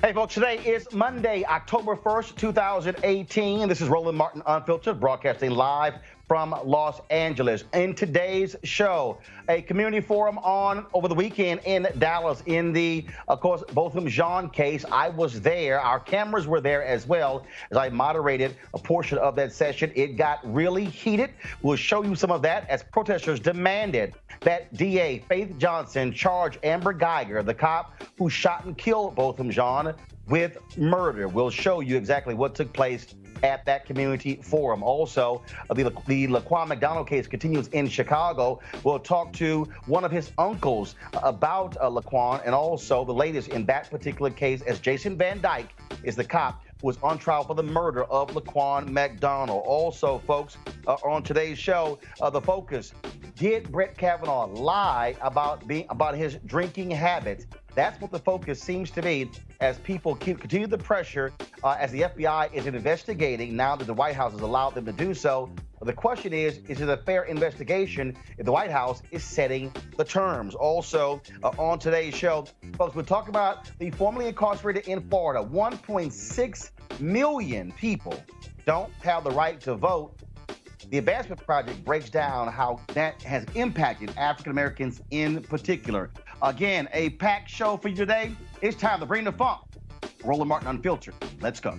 Hey, folks, today is Monday, October 1st, 2018. This is Roland Martin Unfiltered, broadcasting live from Los Angeles. In today's show, a community forum on over the weekend in Dallas in the, of course, Botham Jean case. I was there. Our cameras were there as well as I moderated a portion of that session. It got really heated. We'll show you some of that as protesters demanded that DA Faith Johnson charge Amber Geiger, the cop who shot and killed Botham Jean, with murder. We'll show you exactly what took place at that community forum. Also, the Laquan McDonald case continues in Chicago. We'll talk to one of his uncles about Laquan, and also the latest in that particular case, as Jason Van Dyke is the cop who was on trial for the murder of Laquan McDonald. Also, folks, on today's show, the focus: did Brett Kavanaugh lie about his drinking habits? That's what the focus seems to be as people continue the pressure as the FBI is investigating now that the White House has allowed them to do so. The question is it a fair investigation if the White House is setting the terms? Also, on today's show, folks, we'll talk about the formerly incarcerated in Florida. 1.6 million people don't have the right to vote. The Advancement Project breaks down how that has impacted African Americans in particular. Again, a packed show for you today. It's time to bring the funk. Roland Martin Unfiltered. Let's go.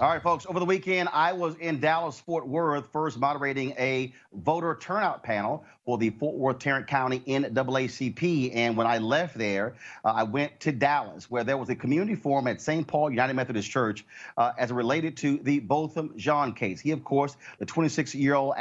All right, folks, over the weekend, I was in Dallas-Fort Worth, first moderating a voter turnout panel for the Fort Worth Tarrant County NAACP. And when I left there, I went to Dallas, where there was a community forum at St. Paul United Methodist Church as it related to the Botham Jean case. He, of course, the 26-year-old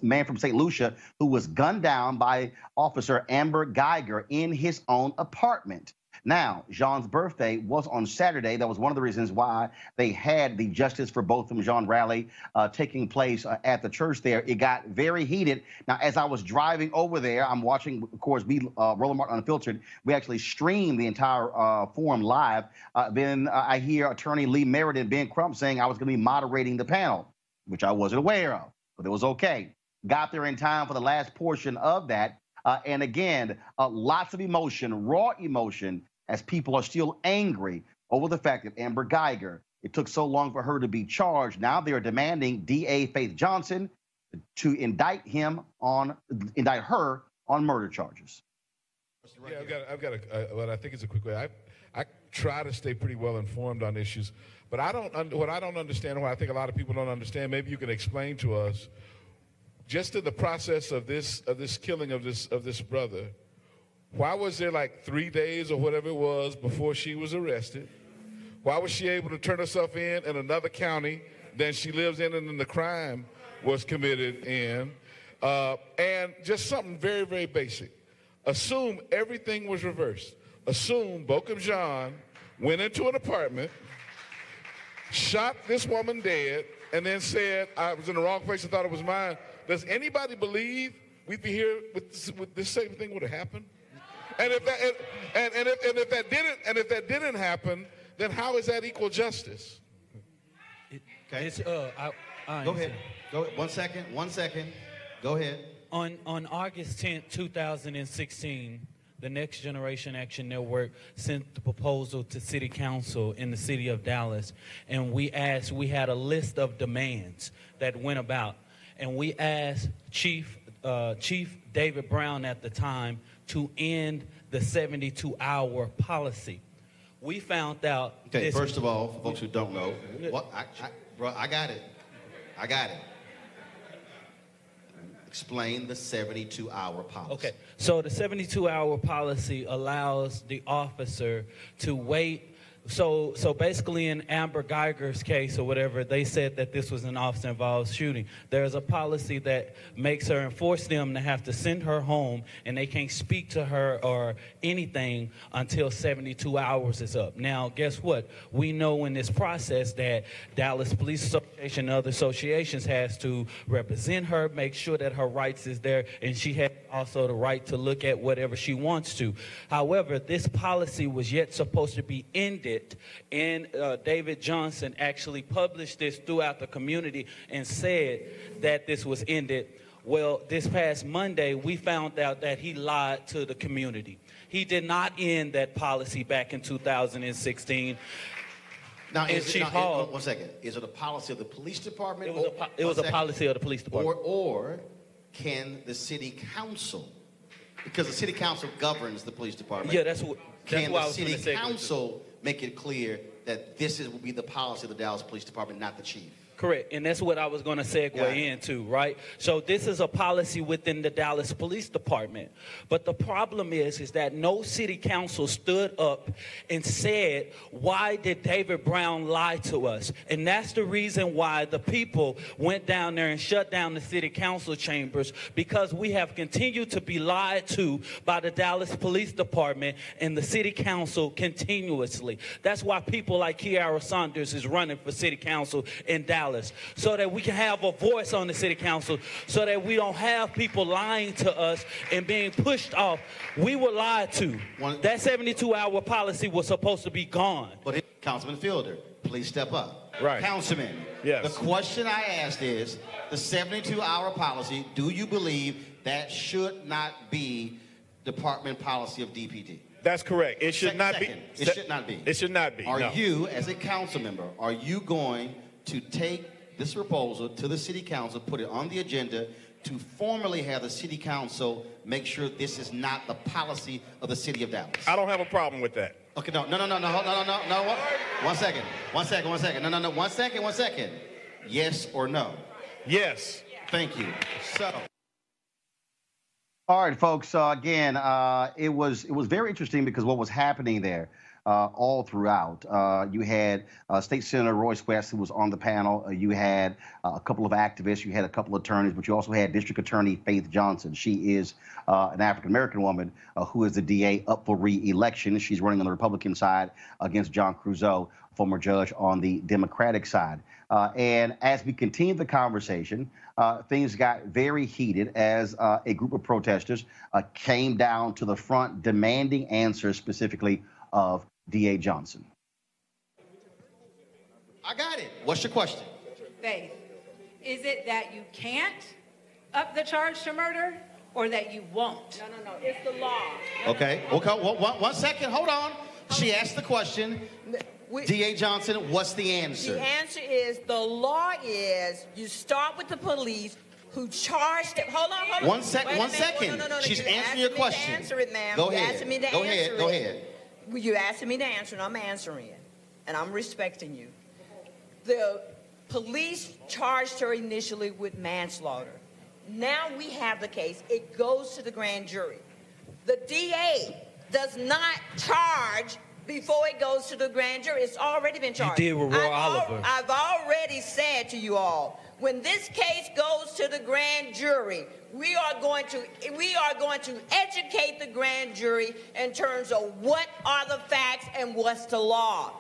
man from St. Lucia who was gunned down by Officer Amber Geiger in his own apartment. Now, Jean's birthday was on Saturday. That was one of the reasons why they had the Justice for Botham Jean rally taking place at the church there. It got very heated. Now, as I was driving over there, I'm watching, of course, Roland Martin Unfiltered. We actually streamed the entire forum live. Then I hear Attorney Lee Merritt and Ben Crump saying I was going to be moderating the panel, which I wasn't aware of, but it was okay. Got there in time for the last portion of that. And again, lots of emotion, raw emotion, as people are still angry over the fact that Amber Geiger, it took so long for her to be charged. Now they are demanding DA Faith Johnson to indict her on murder charges. Yeah, well, I think it's a quick way. I try to stay pretty well informed on issues, but what I don't understand, what I think a lot of people don't understand, maybe you can explain to us, just in the process of this killing of this brother. Why was there like 3 days or whatever it was before she was arrested? Why was she able to turn herself in another county than she lives in and then the crime was committed in? And just something very, very basic. Assume everything was reversed. Assume Botham Jean went into an apartment, shot this woman dead, and then said, I was in the wrong place and thought it was mine. Does anybody believe we'd be here with this same thing would have happened? And if that didn't happen, then how is that equal justice? Okay. Go ahead. 1 second. Go ahead. On August 10th, 2016, the Next Generation Action Network sent the proposal to City Council in the city of Dallas, and we had a list of demands that went about, and we asked Chief David Brown at the time to end the 72-hour policy. We found out. Okay, first of all, for folks who don't know, bro, I got it. Explain the 72-hour policy. Okay, so the 72-hour policy allows the officer to wait. So basically in Amber Geiger's case or whatever, they said that this was an officer-involved shooting. There's a policy that makes her and force them to have to send her home, and they can't speak to her or anything until 72 hours is up. Now, guess what? We know in this process that Dallas Police Association and other associations has to represent her, make sure that her rights is there, and she has also the right to look at whatever she wants to. However, this policy was yet supposed to be ended, and David Johnson actually published this throughout the community and said that this was ended. Well, this past Monday, we found out that he lied to the community. He did not end that policy back in 2016. Now, one second. Is it a policy of the police department? It was a policy of the police department. Or can the city council, because the city council governs the police department. Yeah, that's what Can I the was city gonna say. council make it clear that this will be the policy of the Dallas Police Department, not the chief? Correct, and that's what I was going to segue into, right? So this is a policy within the Dallas Police Department. But the problem is that no city council stood up and said, why did David Brown lie to us? And that's the reason why the people went down there and shut down the city council chambers, because we have continued to be lied to by the Dallas Police Department and the city council continuously. That's why people like Kiara Saunders is running for city council in Dallas, so that we can have a voice on the city council, so that we don't have people lying to us and being pushed off. We were lied to. That 72-hour policy was supposed to be gone. But Councilman Fielder, please step up. Right. Councilman, yes. The question I asked is, the 72-hour policy, do you believe that should not be department policy of DPD? That's correct. It should not be. It should not be. It should not be. Are no. you, as a council member, are you going to take this proposal to the city council, put it on the agenda to formally have the city council make sure this is not the policy of the city of Dallas? I don't have a problem with that. Okay, no. One second. No. One second. Yes or no? Yes. Thank you. So. All right, folks. Again, it was very interesting because what was happening there all throughout. You had State Senator Royce West, who was on the panel. You had a couple of activists. You had a couple of attorneys, but you also had District Attorney Faith Johnson. She is an African-American woman who is the DA up for re-election. She's running on the Republican side against John Creuzot, former judge on the Democratic side. And as we continued the conversation, things got very heated as a group of protesters came down to the front demanding answers specifically of DA Johnson. I got it. What's your question? Faith, is it that you can't up the charge to murder or that you won't? No. It's the law. Okay. One second. Hold on. She asked the question. DA Johnson, what's the answer? The answer is the law is you start with the police who charged them. Hold on. One second. No. She's answering your question. Answer it, ma'am. Go ahead. You asked me to Go answer ahead. You asked me to answer, and I'm answering it. And I'm respecting you. The police charged her initially with manslaughter. Now we have the case. It goes to the grand jury. The DA does not charge before it goes to the grand jury. It's already been charged. You did with Roy Oliver. I've already said to you all, when this case goes to the grand jury, we are going to educate the grand jury in terms of what are the facts and what's the law.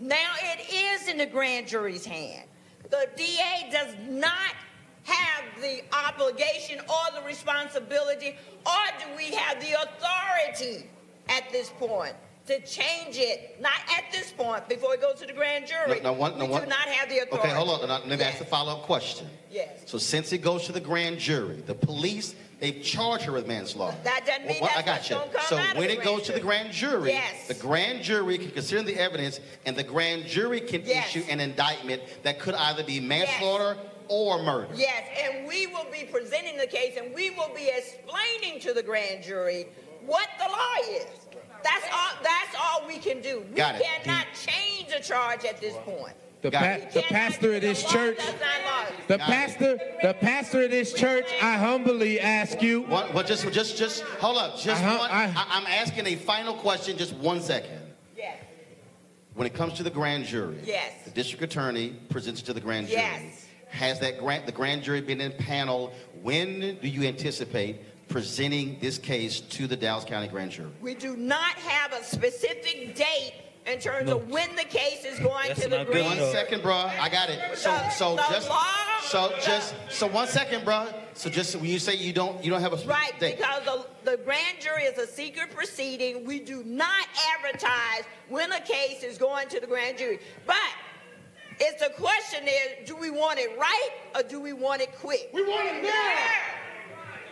Now it is in the grand jury's hand. The DA does not have the obligation or the responsibility, or do we have the authority at this point to change it? Not at this point, before it goes to the grand jury. We do not have the authority. Okay, hold on. Let me ask a follow-up question. Yes. So since it goes to the grand jury, the police, they've charged her with manslaughter. That doesn't mean that's what's going to come So out of when the it grand goes to the jury. grand jury, Yes. the grand jury can consider the evidence, and the grand jury can Yes. issue an indictment that could either be manslaughter or murder. Yes, and we will be presenting the case, and we will be explaining to the grand jury what the law is. That's all we can do. We Got it. cannot change a charge at this point. The pastor of this church, the pastor of this church, I humbly ask you. Well, just hold up. I'm asking a final question. Just 1 second. Yes. When it comes to the grand jury, yes, the district attorney presents it to the grand jury. Yes. Has the grand jury been in panel? When do you anticipate presenting this case to the Dallas County grand jury? We do not have a specific date in terms of when the case is going to the grand jury. 1 second, bro. I got it. So 1 second, bro. So just when you say you don't have a specific date. Because the grand jury is a secret proceeding. We do not advertise when a case is going to the grand jury. But the question is, do we want it right or do we want it quick? We want it now.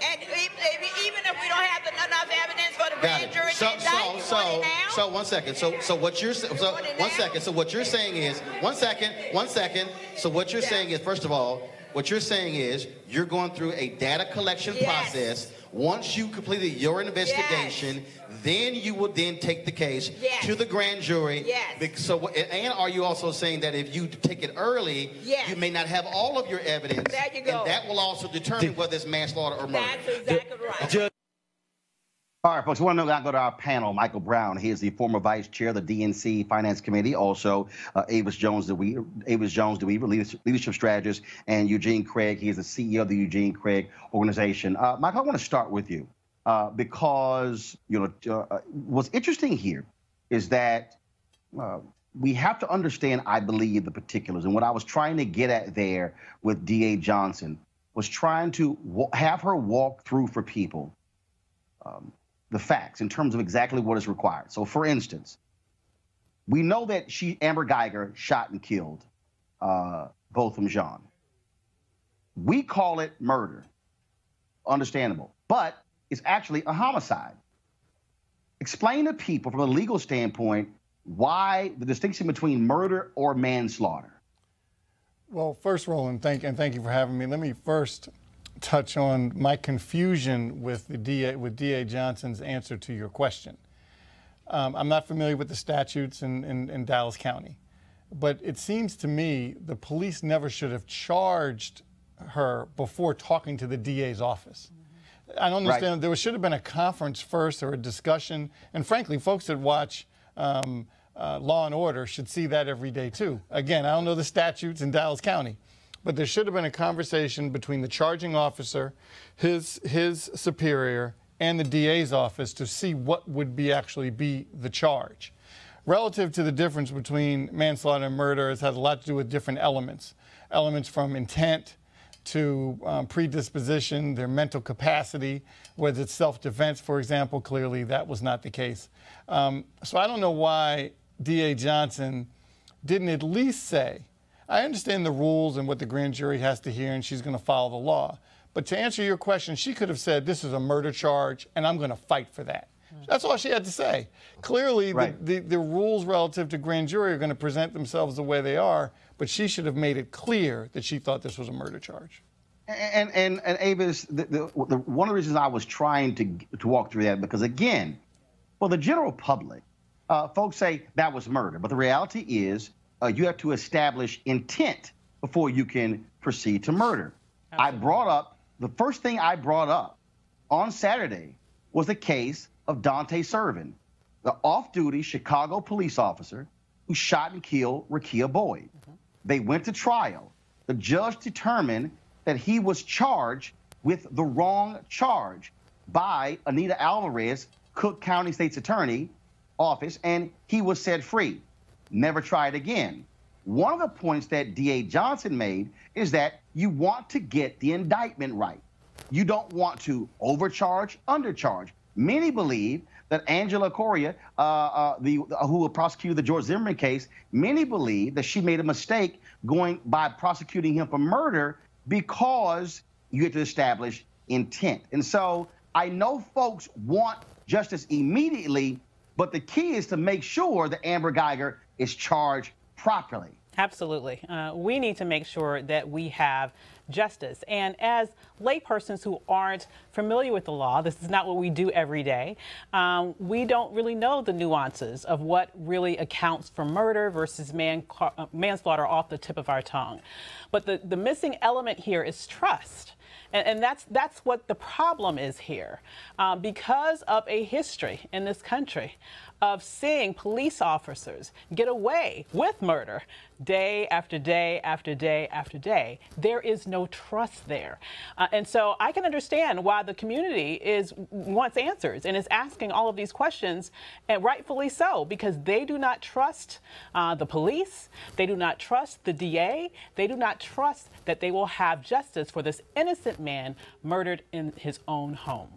And even if we don't have enough evidence for the grand jury to indict, you want it now? So 1 second. So what you're saying is 1 second. So what you're saying is, first of all, what you're saying is you're going through a data collection process. Once you completed your investigation, then you will then take the case to the grand jury. So, and are you also saying that if you take it early, you may not have all of your evidence? There you go. And that will also determine whether it's manslaughter or murder. That's exactly right. All right, folks, we want to go to our panel. Michael Brown, he is the former vice chair of the DNC Finance Committee. Also, Avis Jones-DeWeaver, leadership strategist, and Eugene Craig. He is the CEO of the Eugene Craig organization. Michael, I want to start with you because what's interesting here is that we have to understand, I believe, the particulars. And what I was trying to get at there with D.A. Johnson was trying to have her walk through for people the facts in terms of exactly what is required. So, for instance, we know that Amber Geiger, shot and killed Botham Jean. We call it murder. Understandable. But it's actually a homicide. Explain to people from a legal standpoint why the distinction between murder or manslaughter. Well, first, Roland, thank you for having me. Let me first touch on my confusion with D.A. Johnson's answer to your question. I'm not familiar with the statutes in Dallas County, but it seems to me the police never should have charged her before talking to the DA's office. I don't understand. Right. There should have been a conference first or a discussion, and frankly, folks that watch Law and Order should see that every day too. Again, I don't know the statutes in Dallas County, but there should have been a conversation between the charging officer, his superior, and the DA's office to see what would actually be the charge. Relative to the difference between manslaughter and murder, it has a lot to do with different elements. Elements from intent to predisposition, their mental capacity, whether it's self-defense, for example. Clearly, that was not the case. So I don't know why D.A. Johnson didn't at least say, I understand the rules and what the grand jury has to hear, and she's going to follow the law. But to answer your question, she could have said, this is a murder charge, and I'm going to fight for that. That's all she had to say. Clearly, the rules relative to grand jury are going to present themselves the way they are, but she should have made it clear that she thought this was a murder charge. And Avis, one of the reasons I was trying to walk through that, because again, for the general public, folks say that was murder, but the reality is you have to establish intent before you can proceed to murder. Absolutely. The first thing I brought up on Saturday was the case of Dante Servin, the off-duty Chicago police officer who shot and killed Rakia Boyd. They went to trial. The judge determined that he was charged with the wrong charge by Anita Alvarez, Cook County State's Attorney Office, and he was set free. Never tried again. One of the points that D.A. Johnson made is that you want to get the indictment right. You don't want to overcharge, undercharge. Many believe that Angela Correa, who prosecuted the George Zimmerman case, many believe that she made a mistake by prosecuting him for murder because you have to establish intent. And so I know folks want justice immediately, but the key is to make sure that Amber Geiger is charged properly. Absolutely. We need to make sure that we have justice. And as laypersons who aren't familiar with the law, this is not what we do every day, we don't really know the nuances of what really accounts for murder versus manslaughter off the tip of our tongue. But the missing element here is trust. And that's what the problem is here. Because of a history in this country of seeing police officers get away with murder day after day after day after day, there is no trust there. And so I can understand why the community wants answers and is asking all of these questions, and rightfully so, because they do not trust the police, they do not trust the DA, they do not trust that they will have justice for this innocent man murdered in his own home.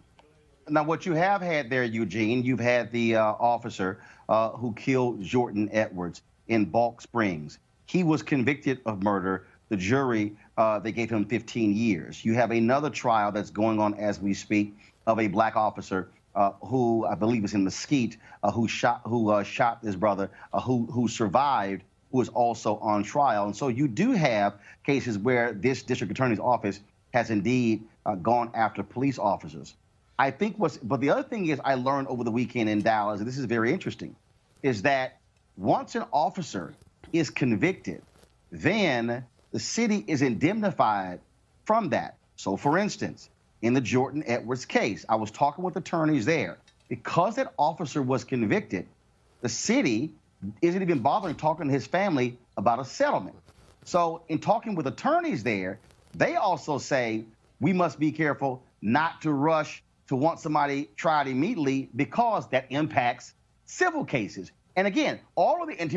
Now, what you have had there, Eugene, you've had the officer who killed Jordan Edwards in Balk Springs. He was convicted of murder. The jury, they gave him 15 years. You have another trial that's going on as we speak of a black officer who I believe is in Mesquite, who shot his brother, who survived, who is also on trial. And so you do have cases where this district attorney's office has indeed gone after police officers. I think but the other thing is I learned over the weekend in Dallas, and this is very interesting, is that once an officer is convicted, then the city is indemnified from that. So for instance, in the Jordan Edwards case, I was talking with attorneys there. Because that officer was convicted, the city isn't even bothering talking to his family about a settlement. So in talking with attorneys there, they also say we must be careful not to rush to want somebody tried immediately because that impacts civil cases. And again, all of in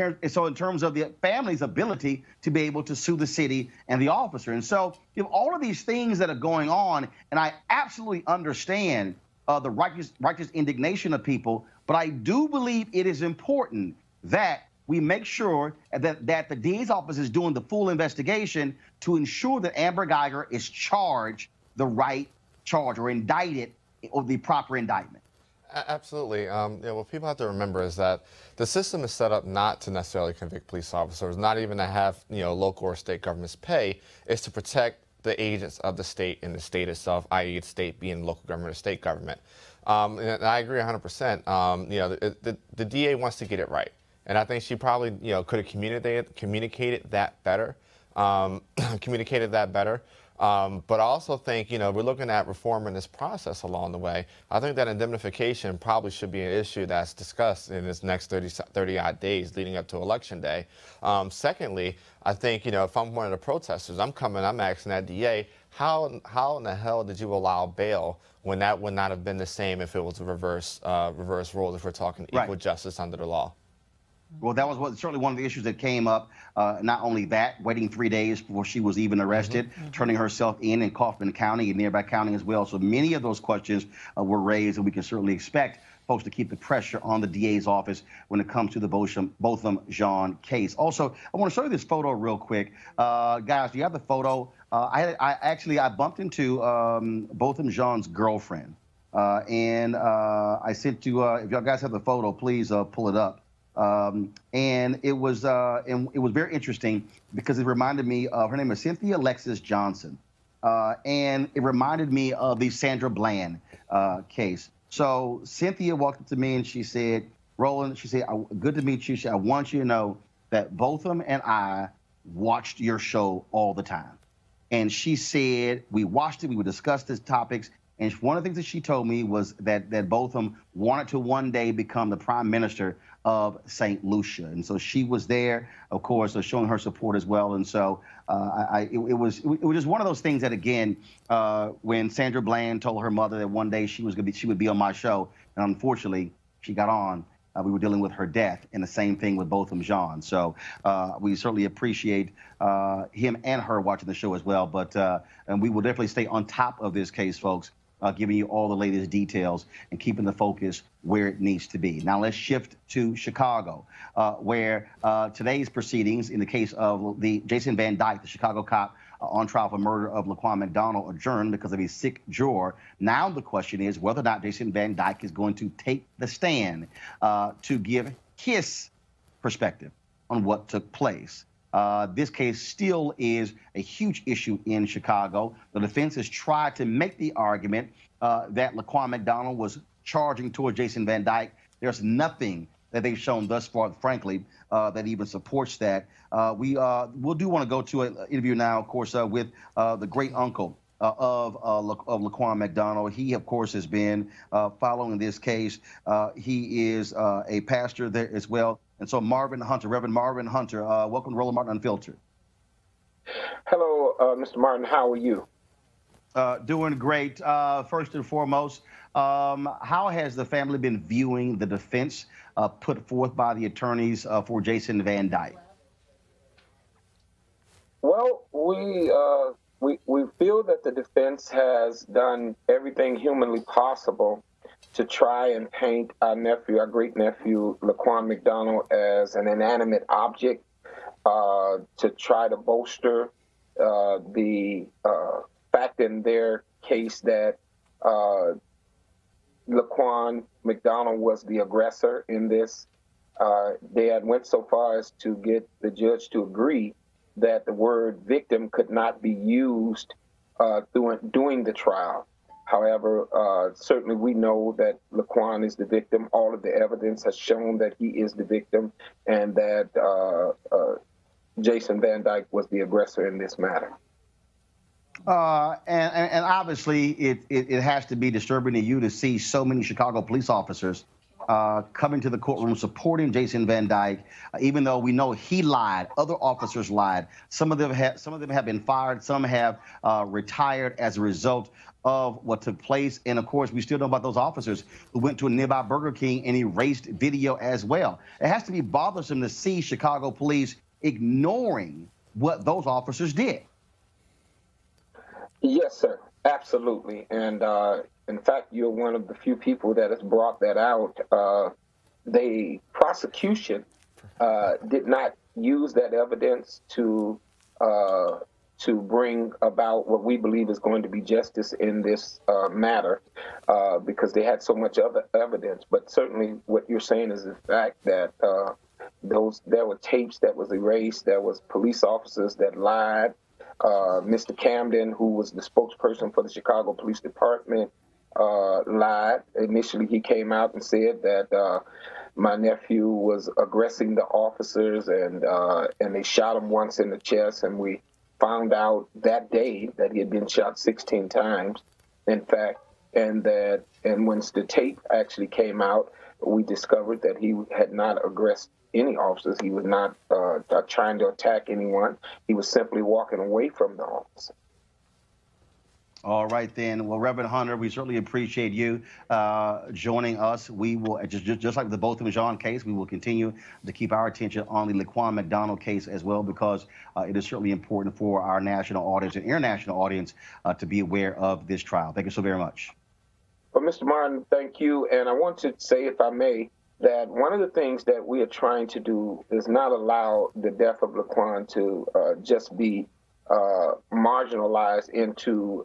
terms of the family's ability to be able to sue the city and the officer. And so you have all of these things that are going on, and I absolutely understand the righteous indignation of people, but I do believe it is important that we make sure that the DA's office is doing the full investigation to ensure that Amber Geiger is charged the right charge or indicted or the proper indictment. Absolutely. What people have to remember is that the system is set up not to necessarily convict police officers, not even to have local or state governments pay. It's to protect the agents of the state and the state itself, i.e. the state being local government or state government. And I agree 100%. The DA wants to get it right. And I think she probably could have communicated that better. But I also think, we're looking at reforming this process along the way. I think that indemnification probably should be an issue that's discussed in this next 30-odd days leading up to Election Day. Secondly, I think, if I'm one of the protesters, I'm asking that DA, how in the hell did you allow bail when that would not have been the same if it was a reverse role, if we're talking equal justice under the law? Well, that was certainly one of the issues that came up. Not only that, waiting 3 days before she was even arrested, turning herself in Kaufman County and nearby county as well. So many of those questions were raised, and we can certainly expect folks to keep the pressure on the DA's office when it comes to the Botham Jean case. Also, I want to show you this photo real quick. Guys, do you have the photo? I bumped into Botham Jean's girlfriend. And I sent you, if y'all guys have the photo, please pull it up. And it was very interesting because it reminded me of, her name is Cynthia Alexis Johnson. And it reminded me of the Sandra Bland case. So Cynthia walked up to me and she said, Roland, she said, good to meet you. She said, I want you to know that Botham and I watched your show all the time. And she said, we watched it, we would discuss these topics. And one of the things that she told me was that Botham wanted to one day become the prime minister of St. Lucia. And so she was there, of course, showing her support as well. And so it was just one of those things that, again, when Sandra Bland told her mother that one day she would be on my show, and unfortunately she got on, we were dealing with her death, and the same thing with Botham Jean. So we certainly appreciate him and her watching the show as well. But and we will definitely stay on top of this case, folks, giving you all the latest details and keeping the focus where it needs to be. Now let's shift to Chicago, where today's proceedings in the case of the Jason Van Dyke, the Chicago cop on trial for murder of Laquan McDonald, adjourned because of a sick juror. Now the question is whether or not Jason Van Dyke is going to take the stand to give his perspective on what took place. This case still is a huge issue in Chicago. The defense has tried to make the argument that Laquan McDonald was charging towards Jason Van Dyke. There's nothing that they've shown thus far, frankly, that even supports that. We'll do want to go to an interview now, of course, with the great uncle of Laquan McDonald. He, of course, has been following this case. He is a pastor there as well. And so Marvin Hunter, Reverend Marvin Hunter, welcome to Roland Martin Unfiltered. Hello, Mr. Martin. How are you? Doing great. First and foremost, how has the family been viewing the defense put forth by the attorneys for Jason Van Dyke? Well, we feel that the defense has done everything humanly possible to try and paint our nephew, our great-nephew, Laquan McDonald, as an inanimate object, to try to bolster the fact in their case that Laquan McDonald was the aggressor in this. They had went so far as to get the judge to agree that the word victim could not be used during the trial. However, certainly we know that Laquan is the victim. All of the evidence has shown that he is the victim and that Jason Van Dyke was the aggressor in this matter. And obviously it has to be disturbing to you to see so many Chicago police officers coming to the courtroom supporting Jason Van Dyke, even though we know he lied. Other officers lied. Some of them have been fired. Some have retired as a result of what took place. And of course, we still know about those officers who went to a nearby Burger King and erased video as well. It has to be bothersome to see Chicago police ignoring what those officers did. Yes, sir. Absolutely. And in fact, you're one of the few people that has brought that out. The prosecution did not use that evidence to bring about what we believe is going to be justice in this matter, because they had so much other evidence. But certainly what you're saying is the fact that there were tapes that was erased, there was police officers that lied. Mr. Camden, who was the spokesperson for the Chicago Police Department, lied. Initially, he came out and said that my nephew was aggressing the officers, and they shot him once in the chest, and we found out that day that he had been shot 16 times, in fact, and when the tape actually came out, we discovered that he had not aggressed any officers. He was not trying to attack anyone. He was simply walking away from the officer. All right, then. Well, Reverend Hunter, we certainly appreciate you joining us. We will, just like the Botham Jean case, we will continue to keep our attention on the Laquan McDonald case as well, because it is certainly important for our national audience and international audience to be aware of this trial. Thank you so very much. Well, Mr. Martin, thank you. And I want to say, if I may, that one of the things that we are trying to do is not allow the death of Laquan to just be marginalized into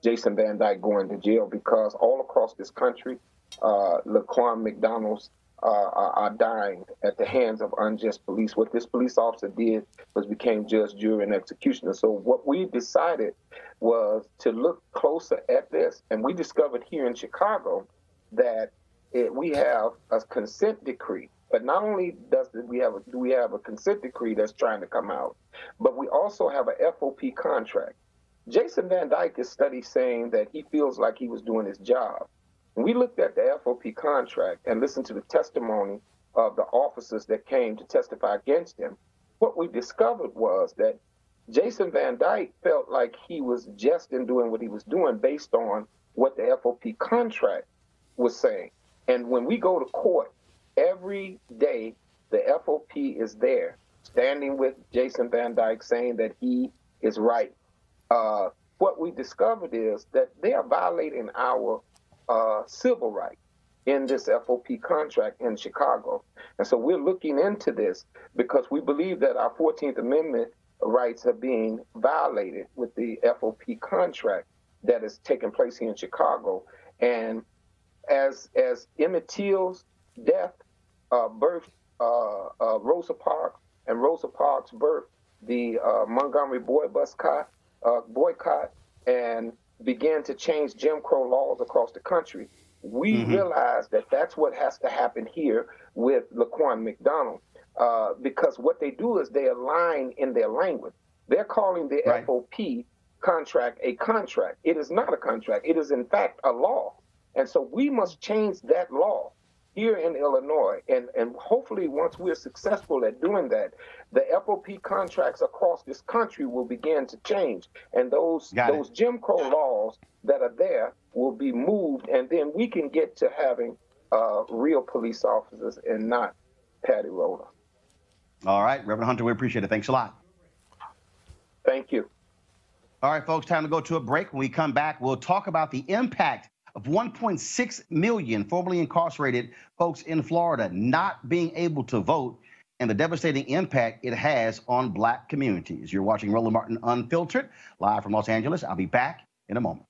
Jason Van Dyke going to jail, because all across this country, Laquan McDonald's are dying at the hands of unjust police. What this police officer did was became judge, jury, and executioner. So what we decided was to look closer at this, and we discovered here in Chicago that we have a consent decree. But not only do we have a consent decree that's trying to come out, but we also have a FOP contract. Jason Van Dyke is saying that he feels like he was doing his job. When we looked at the FOP contract and listened to the testimony of the officers that came to testify against him, what we discovered was that Jason Van Dyke felt like he was just in doing what he was doing based on what the FOP contract was saying. And when we go to court, every day the FOP is there standing with Jason Van Dyke saying that he is right. What we discovered is that they are violating our civil right in this FOP contract in Chicago. And so we're looking into this because we believe that our 14th Amendment rights are being violated with the FOP contract that is taking place here in Chicago. And as Emmett Till's death birthed Rosa Parks, and Rosa Parks birthed the Montgomery boycott and began to change Jim Crow laws across the country, we realized that that's what has to happen here with Laquan McDonald, because what they do is they align in their language. They're calling the FOP contract a contract. It is not a contract. It is, in fact, a law. And so we must change that law here in Illinois. And hopefully once we're successful at doing that, the FOP contracts across this country will begin to change. And those Jim Crow laws that are there will be moved, and then we can get to having real police officers and not Patty Roller. All right, Reverend Hunter, we appreciate it. Thanks a lot. Thank you. All right, folks, time to go to a break. When we come back, we'll talk about the impact of 1.6 million formerly incarcerated folks in Florida not being able to vote and the devastating impact it has on Black communities. You're watching Roland Martin Unfiltered, live from Los Angeles. I'll be back in a moment.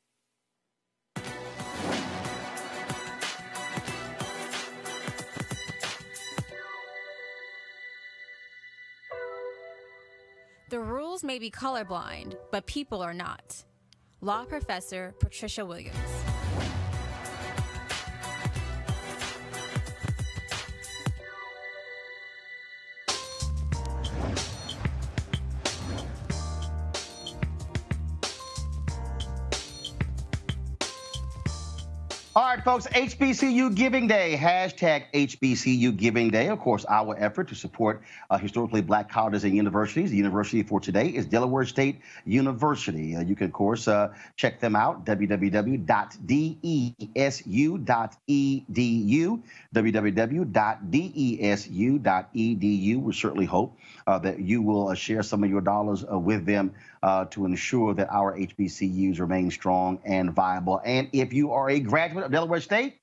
The rules may be colorblind, but people are not. Law professor Patricia Williams. All right, folks, HBCU Giving Day, hashtag HBCU Giving Day. Of course, our effort to support historically Black colleges and universities. The university for today is Delaware State University. You can, of course, check them out, www.desu.edu, www.desu.edu. We certainly hope that you will share some of your dollars with them to ensure that our HBCUs remain strong and viable. And if you are a graduate of Delaware State,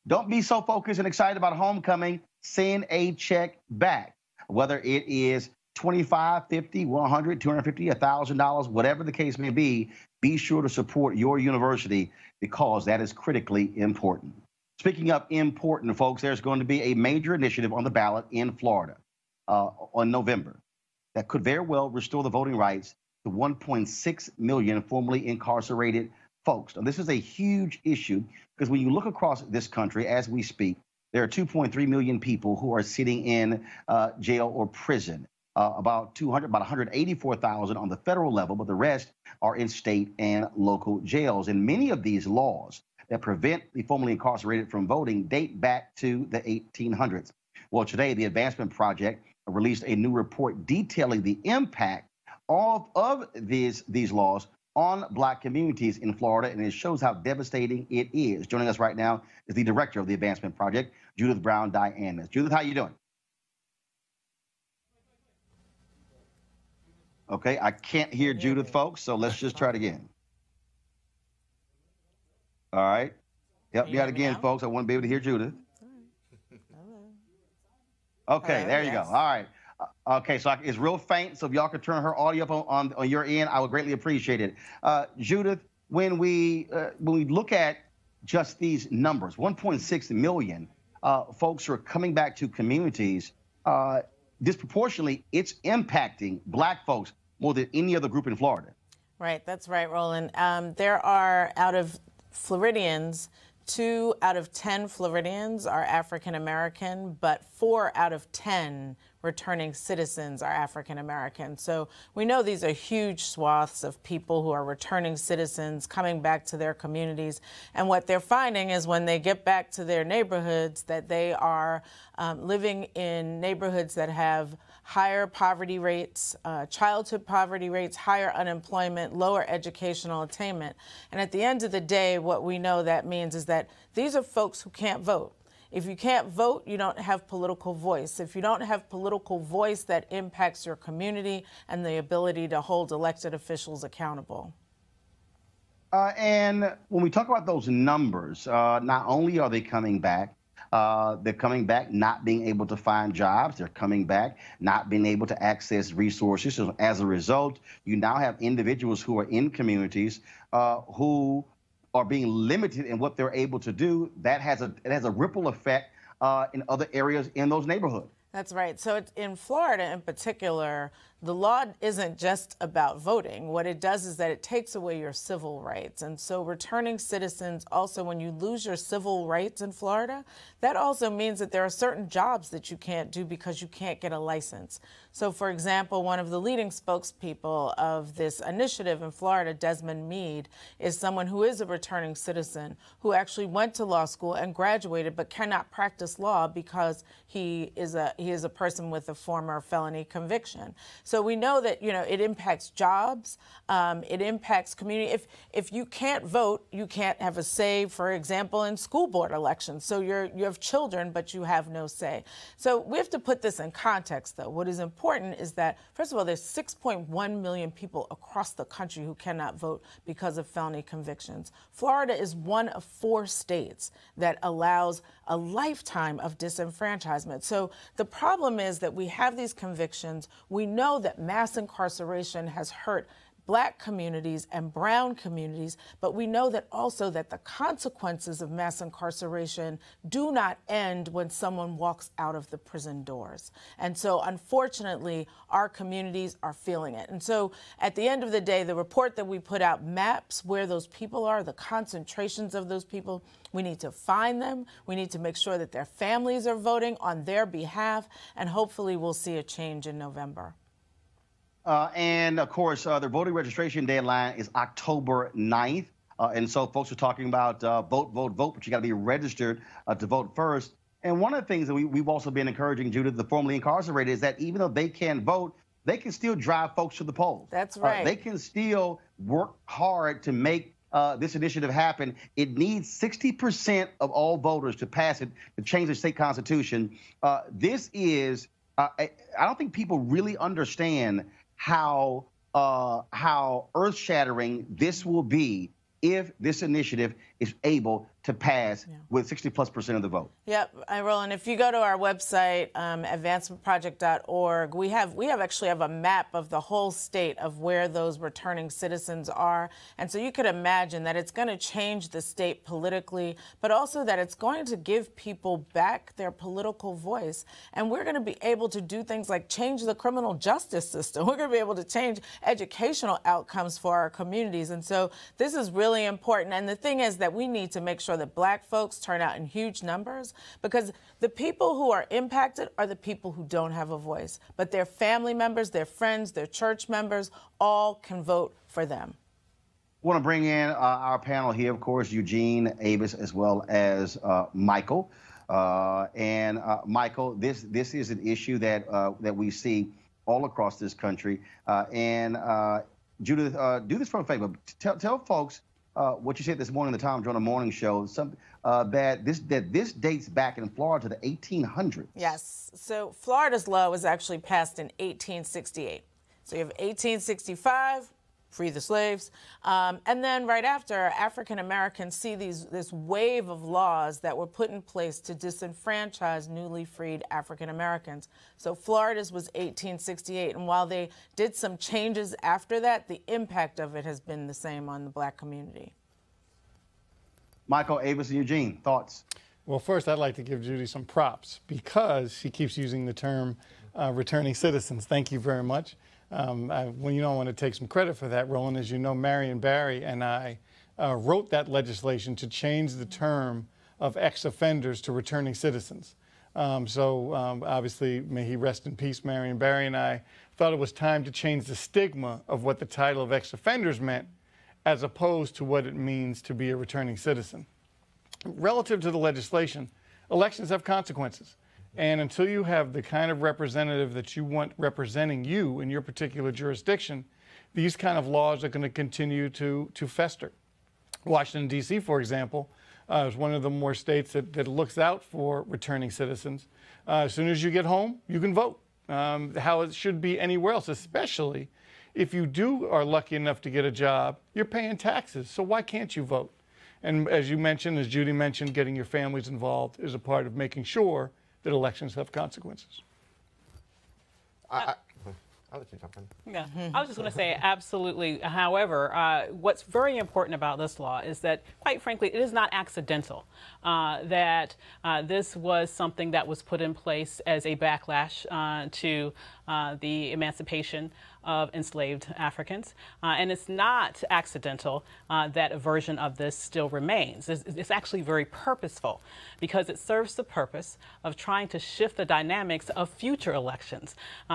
don't be so focused and excited about homecoming. Send a check back, whether it is $25, $50, $100, $250, $1,000, whatever the case may be. Be sure to support your university because that is critically important. Speaking of important, folks, there's going to be a major initiative on the ballot in Florida on November that could very well restore the voting rights to 1.6 million formerly incarcerated folks. Now, this is a huge issue because when you look across this country as we speak, there are 2.3 million people who are sitting in jail or prison, about 184,000 on the federal level, but the rest are in state and local jails. And many of these laws that prevent the formerly incarcerated from voting date back to the 1800s. Well, today, the Advancement Project released a new report detailing the impact of these laws on Black communities in Florida, and it shows how devastating it is. Joining us right now is the director of the Advancement Project, Judith Brown Dianis. Judith, how you doing? Okay, I can't hear Judith, folks, so let's just try it again. All right. Help me out again, folks. I want to be able to hear Judith. Okay, there you go. All right. Okay, so it's real faint, so if y'all could turn her audio up on your end, I would greatly appreciate it. Judith, when we look at just these numbers, 1.6 million folks who are coming back to communities, disproportionately, it's impacting Black folks more than any other group in Florida. Right, that's right, Roland. There are, out of Floridians, 2 out of 10 Floridians are African American, but 4 out of 10 returning citizens are African American. So we know these are huge swaths of people who are returning citizens coming back to their communities. And what they're finding is when they get back to their neighborhoods that they are living in neighborhoods that have higher poverty rates, childhood poverty rates, higher unemployment, lower educational attainment. And at the end of the day, what we know that means is that these are folks who can't vote. If you can't vote, you don't have political voice. If you don't have political voice, that impacts your community and the ability to hold elected officials accountable. And when we talk about those numbers, not only are they coming back, they're coming back not being able to find jobs. They're coming back not being able to access resources. So as a result, you now have individuals who are in communities who are being limited in what they're able to do. That has a ripple effect in other areas in those neighborhoods. That's right. So in Florida in particular, the law isn't just about voting. What it does is that it takes away your civil rights. And so returning citizens also, when you lose your civil rights in Florida, that also means that there are certain jobs that you can't do because you can't get a license. So, for example, one of the leading spokespeople of this initiative in Florida, Desmond Meade, is someone who is a returning citizen who actually went to law school and graduated but cannot practice law because he is a person with a former felony conviction. So we know that, you know, it impacts jobs, it impacts community. If you can't vote, you can't have a say, for example, in school board elections. So you have children, but you have no say. So we have to put this in context, though. What is important is that, first of all, there's 6.1 million people across the country who cannot vote because of felony convictions. Florida is one of 4 states that allows a lifetime of disenfranchisement. So the problem is that we have these convictions. We know that mass incarceration has hurt Black communities and brown communities, but we know that also that the consequences of mass incarceration do not end when someone walks out of the prison doors. And so, unfortunately, our communities are feeling it. And so, at the end of the day, the report that we put out maps where those people are, the concentrations of those people. We need to find them. We need to make sure that their families are voting on their behalf, and hopefully we'll see a change in November. And, of course, the voting registration deadline is October 9th. And so folks are talking about vote, vote, vote, but you got to be registered to vote first. And one of the things that we've also been encouraging, Judith, the formerly incarcerated, is that even though they can't vote, they can still drive folks to the polls. That's right. They can still work hard to make this initiative happen. It needs 60% of all voters to pass it to change the state constitution. This is, I don't think people really understand how earth-shattering this will be if this initiative is able to pass with 60+% of the vote. Yep, Roland, if you go to our website, advancementproject.org, we actually have a map of the whole state of where those returning citizens are. And so you could imagine that it's going to change the state politically, but also that it's going to give people back their political voice. And we're going to be able to do things like change the criminal justice system. We're going to be able to change educational outcomes for our communities. And so this is really important. And the thing is that we need to make sure that Black folks turn out in huge numbers, because the people who are impacted are the people who don't have a voice. But their family members, their friends, their church members, all can vote for them. I want to bring in our panel here, of course, Eugene, Avis, as well as Michael. Michael, this is an issue that we see all across this country. Judith, do this for a favor. Tell folks what you said this morning in the Tom Joyner Morning Show, that this dates back in Florida to the 1800s. Yes. So Florida's law was actually passed in 1868. So you have 1865, free the slaves. And then right after, African Americans see this wave of laws that were put in place to disenfranchise newly freed African Americans. So Florida's was 1868. And while they did some changes after that, the impact of it has been the same on the Black community. Michael, Avis, and Eugene, thoughts? Well, first, I'd like to give Judy some props because she keeps using the term returning citizens. Thank you very much. I want to take some credit for that, Roland. As you know, Marion Barry and I wrote that legislation to change the term of ex-offenders to returning citizens. Obviously, may he rest in peace, Marion Barry and I thought it was time to change the stigma of what the title of ex-offenders meant as opposed to what it means to be a returning citizen. Relative to the legislation, elections have consequences. And until you have the kind of representative that you want representing you in your particular jurisdiction, these kind of laws are going to continue to fester. Washington, D.C., for example, is one of the more states that looks out for returning citizens. As soon as you get home, you can vote, how it should be anywhere else, especially if you are lucky enough to get a job, you're paying taxes. So why can't you vote? And as you mentioned, as Judy mentioned, getting your families involved is a part of making sure that elections have consequences. I'll let you jump in. Yeah, I was just going to say absolutely. However, what's very important about this law is that, quite frankly, it is not accidental. That this was something that was put in place as a backlash to the emancipation of enslaved Africans. And it's not accidental that a version of this still remains. It's actually very purposeful because it serves the purpose of trying to shift the dynamics of future elections.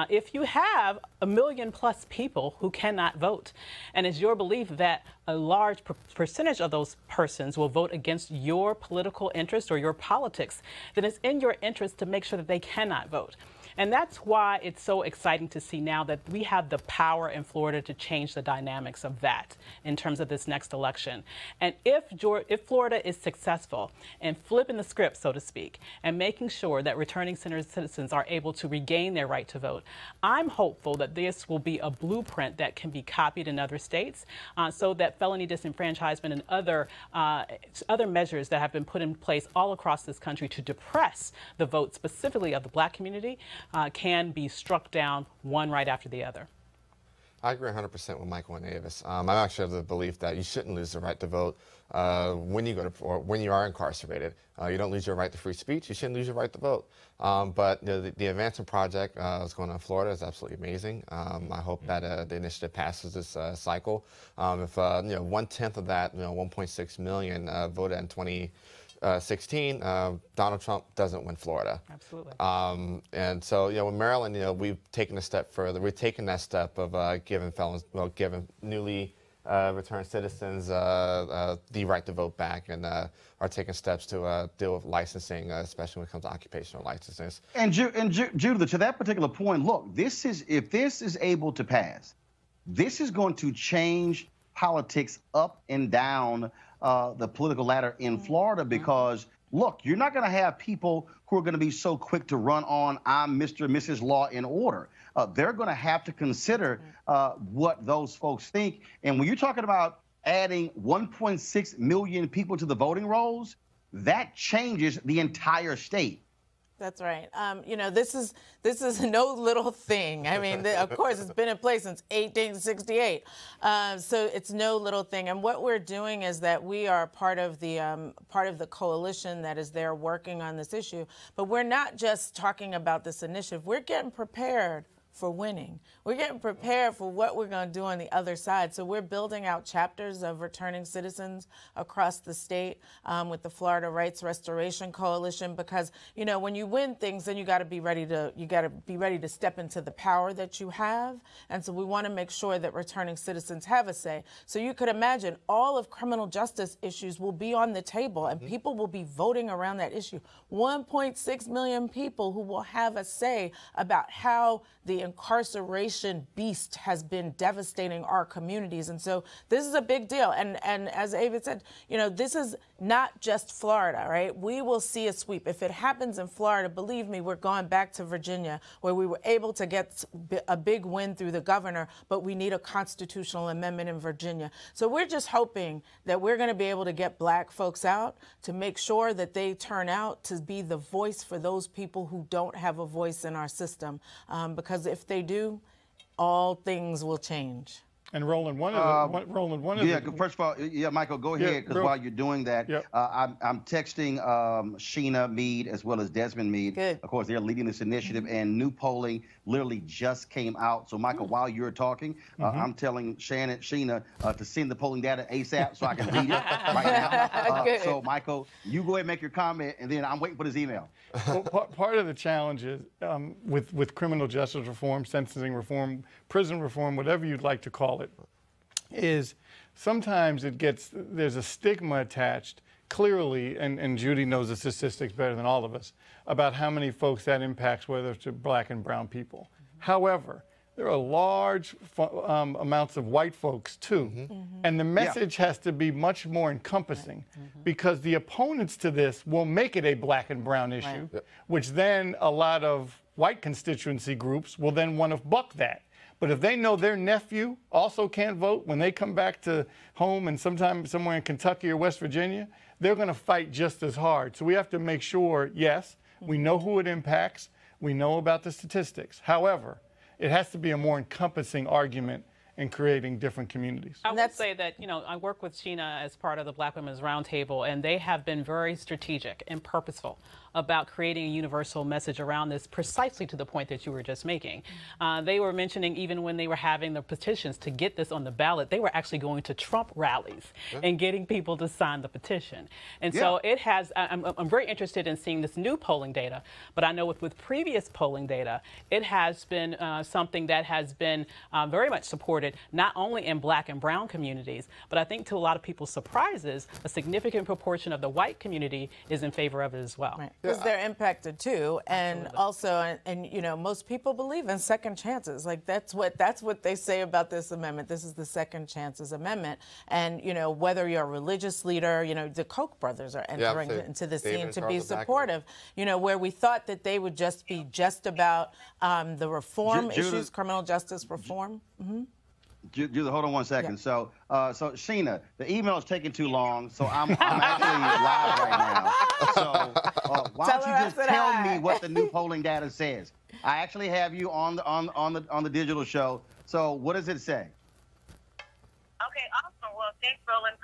If you have 1 million plus people who cannot vote, and it's your belief that a large percentage of those persons will vote against your political interest or your politics, then it's in your interest to make sure that they cannot vote. And that's why it's so exciting to see now that we have the power in Florida to change the dynamics of that in terms of this next election. And if Florida is successful in flipping the script, so to speak, and making sure that returning citizens are able to regain their right to vote, I'm hopeful that this will be a blueprint that can be copied in other states so that felony disenfranchisement and other measures that have been put in place all across this country to depress the vote specifically of the Black community can be struck down one right after the other. I agree 100% with Michael and Avis. I'm actually of the belief that you shouldn't lose the right to vote when you go to, or when you are incarcerated. You don't lose your right to free speech. You shouldn't lose your right to vote. But you know, the Advancement Project that's going on in Florida is absolutely amazing. I hope that the initiative passes this cycle. If 1/10 of that, 1.6 million voted in 2016, Donald Trump doesn't win Florida. Absolutely. And so, with Maryland, we've taken a step further. We've taken that step of giving felons, giving newly returned citizens the right to vote back, and are taking steps to deal with licensing, especially when it comes to occupational licenses. And Judith, to that particular point, look, if this is able to pass, this is going to change politics up and down the political ladder in Florida, because look, you're not going to have people who are going to be so quick to run on, I'm Mr. and Mrs. Law and Order. They're going to have to consider what those folks think. And when you're talking about adding 1.6 million people to the voting rolls, that changes the entire state. That's right. This is no little thing. I mean, of course, it's been in place since 1868. So it's no little thing. And what we're doing is that we are part of the coalition that is there working on this issue. But we're not just talking about this initiative. We're getting prepared for winning. We're getting prepared for what we're going to do on the other side. So we're building out chapters of returning citizens across the state with the Florida Rights Restoration Coalition, because when you win things, then you got to be ready to step into the power that you have. And so we want to make sure that returning citizens have a say. So you could imagine all of criminal justice issues will be on the table, and people will be voting around that issue. 1.6 million people who will have a say about how the incarceration beast has been devastating our communities. And so this is a big deal. And as Avid said, this is not just Florida, right? We will see a sweep. If it happens in Florida, believe me, we're going back to Virginia, where we were able to get a big win through the governor, but we need a constitutional amendment in Virginia. So we're just hoping that we're going to be able to get Black folks out to make sure that they turn out to be the voice for those people who don't have a voice in our system, because if they do, all things will change. And Roland, first of all, Michael, go ahead, because while you're doing that, I'm texting Sheena Mead as well as Desmond Mead. Good. Of course, they're leading this initiative, and new polling literally just came out. So, Michael, while you're talking, I'm telling Sheena to send the polling data ASAP so I can read it right now. So, Michael, you go ahead and make your comment, and then I'm waiting for this email. Well, part of the challenge is with criminal justice reform, sentencing reform, prison reform, whatever you'd like to call it, is sometimes there's a stigma attached, clearly, and Judy knows the statistics better than all of us, about how many folks that impacts, whether it's Black and brown people. However, there are large amounts of white folks, too. And the message has to be much more encompassing, because the opponents to this will make it a Black and brown issue, which then a lot of white constituency groups will then want to buck that. But if they know their nephew also can't vote when they come back to home and sometime somewhere in Kentucky or West Virginia, they're going to fight just as hard. So we have to make sure, yes, we know who it impacts. We know about the statistics. However, it has to be a more encompassing argument in creating different communities. I would say that, I work with Sheena as part of the Black Women's Roundtable, and they have been very strategic and purposeful about creating a universal message around this, precisely to the point that you were just making. They were mentioning, even when they were having the petitions to get this on the ballot, they were actually going to Trump rallies and getting people to sign the petition. And so it has, I'm very interested in seeing this new polling data, but I know with previous polling data, it has been something that has been very much supported, not only in Black and brown communities, but I think to a lot of people's surprises, a significant proportion of the white community is in favor of it as well. Right. Because they're impacted too, and also, most people believe in second chances. Like that's what they say about this amendment. This is the Second Chances Amendment, and whether you're a religious leader, the Koch brothers are entering into the scene to be supportive. Where we thought that they would just be about the reform issues, criminal justice reform. Judith, hold on one second. So Sheena, the email is taking too long, so I'm actually live right now. So why don't you just tell me what the new polling data says? I actually have you on the digital show. So what does it say? Okay, awesome. Well, thanks, Roland.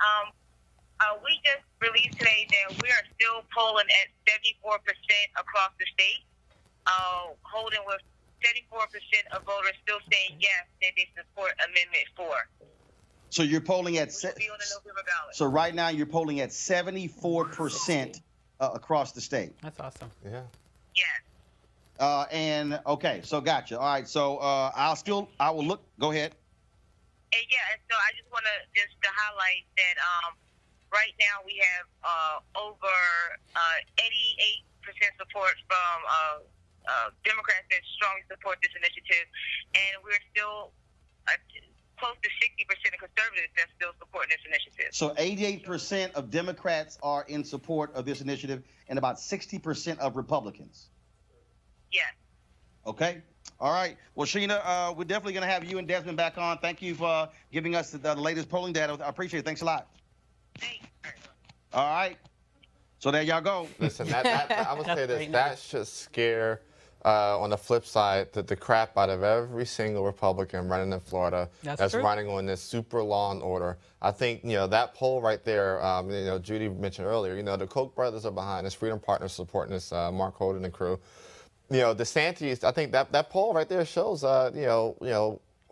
We just released today that we are still polling at 74% across the state, holding with 74% of voters still saying yes, that they support Amendment 4. So you're polling at so right now you're polling at 74% across the state. That's awesome. Yeah. Yes. And okay, so gotcha. All right, so I will look. Go ahead. And and so I just want to highlight that right now we have over 88% support from Democrats that strongly support this initiative, and we're still close to 60% of conservatives that still support this initiative. So 88% of Democrats are in support of this initiative, and about 60% of Republicans. Yes. Okay. All right. Well, Sheena, we're definitely going to have you and Desmond back on. Thank you for giving us the latest polling data. I appreciate it. Thanks a lot. Thanks. All right. So there y'all go. Listen, I would say this. That should scare, on the flip side, the crap out of every single Republican running in Florida that's running on this super law and order. I think, that poll right there, Judy mentioned earlier, the Koch brothers are behind this, Freedom Partners supporting this, Mark Holden and crew. DeSantis, I think that poll right there shows, how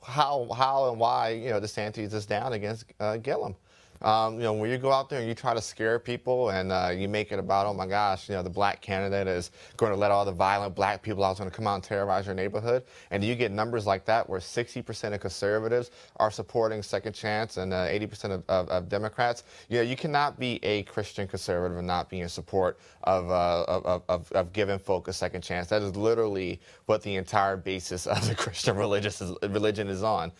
and why, DeSantis is down against Gillum. When you go out there and you try to scare people and you make it about, oh my gosh, the black candidate is going to let all the violent black people out going to come out and terrorize your neighborhood, and you get numbers like that where 60% of conservatives are supporting Second Chance and 80% of Democrats, you cannot be a Christian conservative and not be in support of giving folk a second chance. That is literally what the entire basis of the Christian religion is on,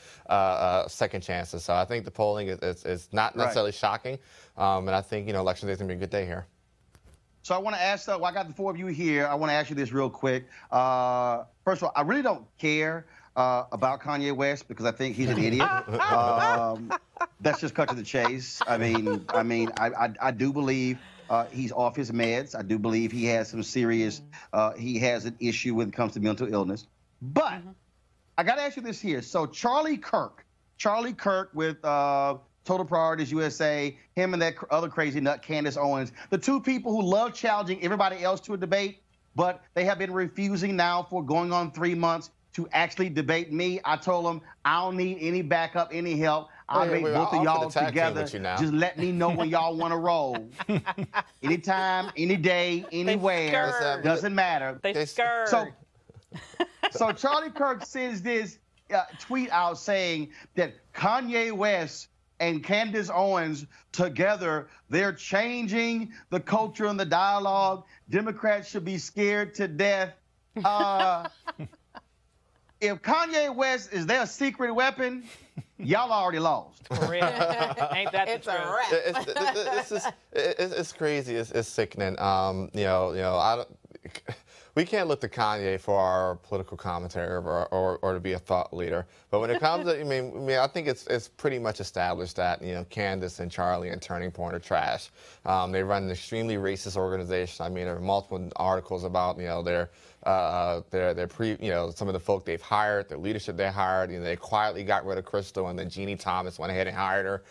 second chances. So I think the polling is not necessarily shocking, and I think election day is gonna be a good day here. So I want to ask, I got the four of you here. I want to ask you this real quick. First of all, I really don't care about Kanye West because I think he's an idiot. That's just cut to the chase. I do believe he's off his meds. I do believe he has some serious, he has an issue when it comes to mental illness. But I got to ask you this here. So Charlie Kirk with Total Priorities USA, him and that other crazy nut, Candace Owens, the two people who love challenging everybody else to a debate, but they have been refusing now for going on 3 months to actually debate me. I told them I don't need any backup, any help. I'll make both of y'all together. Just let me know when y'all want to roll. Anytime, any day, anywhere. Doesn't matter. They scared. So Charlie Kirk sends this tweet out saying that Kanye West and Candace Owens together, they're changing the culture and the dialogue. Democrats should be scared to death. If Kanye West is their secret weapon, y'all already lost. For real. Ain't that it's the truth? a wrap. It's crazy. It's sickening. we can't look to Kanye for our political commentary or to be a thought leader. But when it comes to, I mean, I think it's pretty much established that, you know, Candace and Charlie and Turning Point are trash. They run an extremely racist organization. I mean, there are multiple articles about, you know, their you know, some of the folk they've hired, their leadership they hired. You know, they quietly got rid of Crystal, and then Jeannie Thomas went ahead and hired her,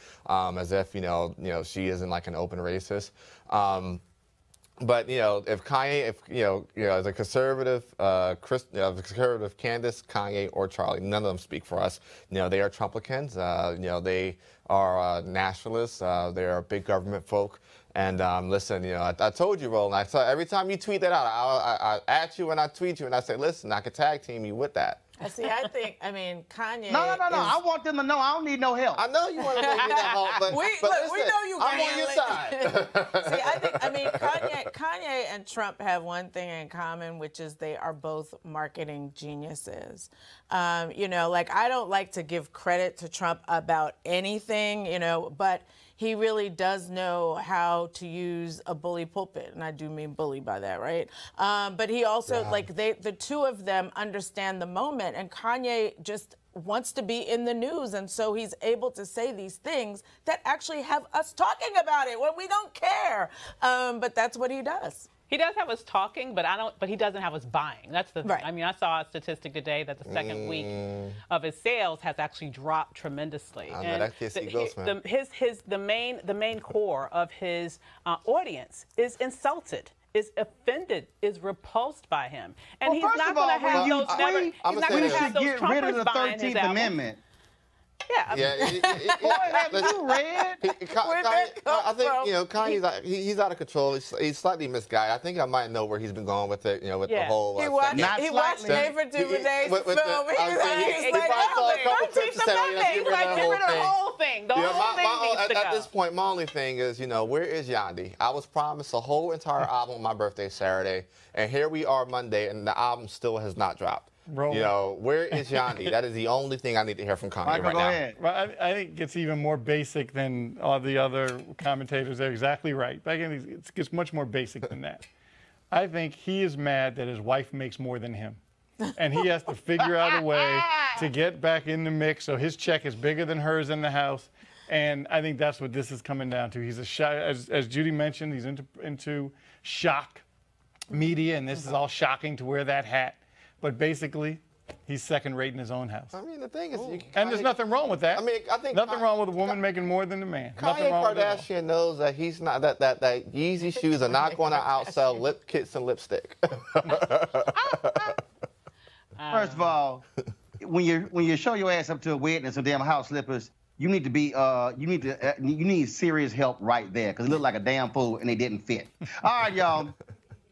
as if you know she isn't like an open racist. But you know, if Kanye, as a conservative, conservative Candace, Kanye, or Charlie, none of them speak for us. You know, they are Trumplicans. You know, they are nationalists. They are big government folk. And listen, you know, I told you, Roland. I saw every time you tweet that out, I at you and I tweet you and I say, listen, I could tag team you with that. See, I mean, Kanye. No. I want them to know I don't need no help. I know you want to make me that help, but we know you. I'm on your side. See, I mean, Kanye and Trump have one thing in common, which is they are both marketing geniuses. You know, like I don't like to give credit to Trump about anything, you know, but he really does know how to use a bully pulpit, and I do mean bully by that, right? But he also, like, the two of them understand the moment, and Kanye just wants to be in the news, and so he's able to say these things that actually have us talking about it when we don't care. But that's what he does. He does have us talking, but he doesn't have us buying. That's the thing. Right. I mean, I saw a statistic today that the second week of his sales has actually dropped tremendously. I know, that kid goes, man. The main core of his audience is insulted, is offended, is repulsed by him, and he's not going to have those. He's not going to have those Trumpers buying his album. Amendment. Yeah. Boy, have you read? I think, you know, Kanye's he's out of control. He's slightly misguided. I think I might know where he's been going with it, you know, with the whole... He watched Ava DuVernay's film. He probably saw a couple clips and said, get rid of the whole thing. The whole thing needs to go. At this point, my only thing is, you know, where is Yandhi? I was promised a whole entire album on my birthday Saturday, and here we are Monday, and the album still has not dropped. Roland. You know, where is Yandhi? That is the only thing I need to hear from Kanye Michael, right go now. ahead. Well, I think it's even more basic than all the other commentators. They're exactly right. It gets much more basic than that. I think he is mad that his wife makes more than him. And he has to figure out a way to get back in the mix so his check is bigger than hers in the house. And I think that's what this is coming down to. He's as Judy mentioned, he's into shock media, and this is all shocking to wear that hat. But basically, he's second-rate in his own house. I mean, the thing is... And there's nothing wrong with that. I mean, I think... Nothing wrong with a woman making more than a man. Kanye Kardashian knows that he's not... That Yeezy shoes are not going to outsell lip kits and lipstick. First of all, when you show your ass up to a wedding in some damn house slippers, you need to be you need serious help right there, because it looked like a damn fool and they didn't fit. All right, y'all.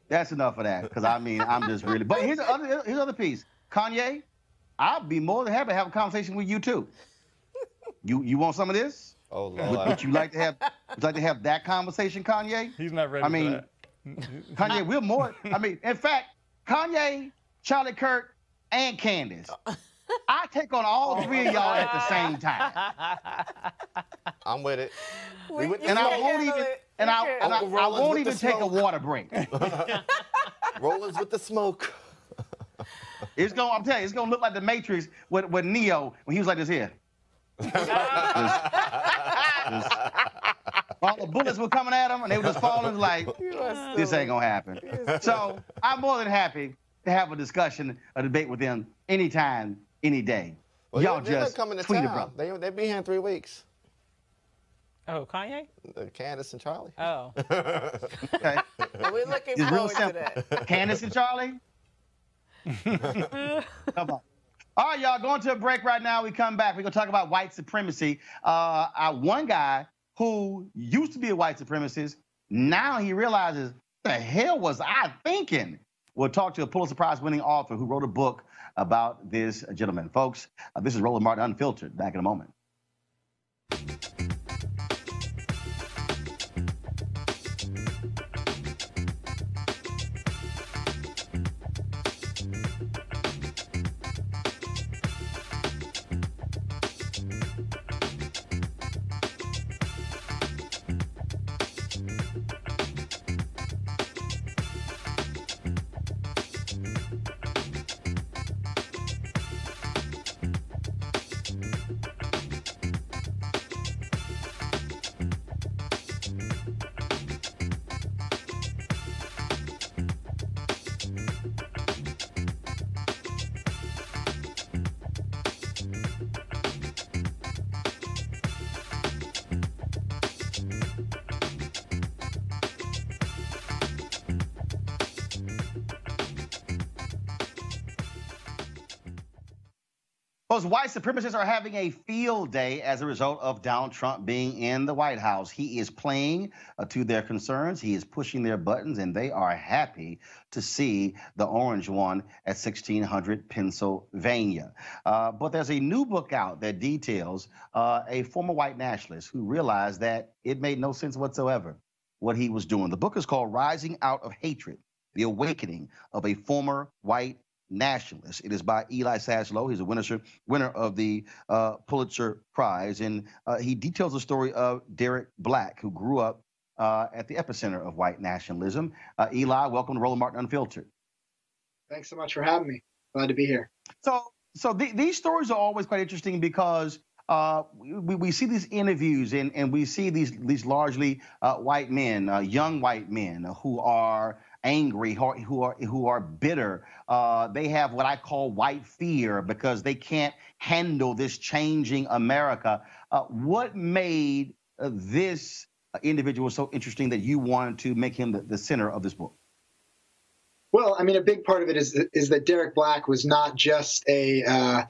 That's enough of that, because I mean, I'm just really... But here's the other piece. Kanye, I'd be more than happy to have a conversation with you, too. You want some of this? Oh, Lord. Would you like to have that conversation, Kanye? He's not ready for that. Kanye, we're more... I mean, in fact, Kanye, Charlie Kirk, and Candace. I take on all three of y'all at the same time. I'm with it. And I won't even... And I won't even take a water break. Roland's with the smoke. I'm telling you, it's gonna look like the Matrix with Neo when he was like this here. All the bullets were coming at him, and they were just falling like, this ain't gonna happen. So I'm more than happy to have a discussion, a debate with them anytime, any day. Well, y'all they're just coming to tweet it, town. bro. They'll be here in 3 weeks. Oh, Kanye? Candace and Charlie. Oh. Okay. Well, we're looking It's real forward to simple. that. Candace and Charlie? Come on. All right, y'all, going to a break right now. We come back. We're going to talk about white supremacy. One guy who used to be a white supremacist, now he realizes, the hell was I thinking? We'll talk to a Pulitzer Prize-winning author who wrote a book about this gentleman. Folks, this is Roland Martin Unfiltered. Back in a moment. Those white supremacists are having a field day as a result of Donald Trump being in the White House. He is playing to their concerns. He is pushing their buttons, and they are happy to see the orange one at 1600 Pennsylvania. But there's a new book out that details a former white nationalist who realized that it made no sense whatsoever what he was doing. The book is called Rising Out of Hatred, The Awakening of a Former White Nationalist. It is by Eli Saslow. He's a winner of the Pulitzer Prize, and he details the story of Derek Black, who grew up at the epicenter of white nationalism. Eli, welcome to Roland Martin Unfiltered. Thanks so much for having me. Glad to be here. So these stories are always quite interesting because we see these interviews and we see these largely white men, young white men who are angry, who are bitter. They have what I call white fear because they can't handle this changing America. What made this individual so interesting that you wanted to make him the center of this book? Well, I mean, a big part of it is that Derek Black was not just a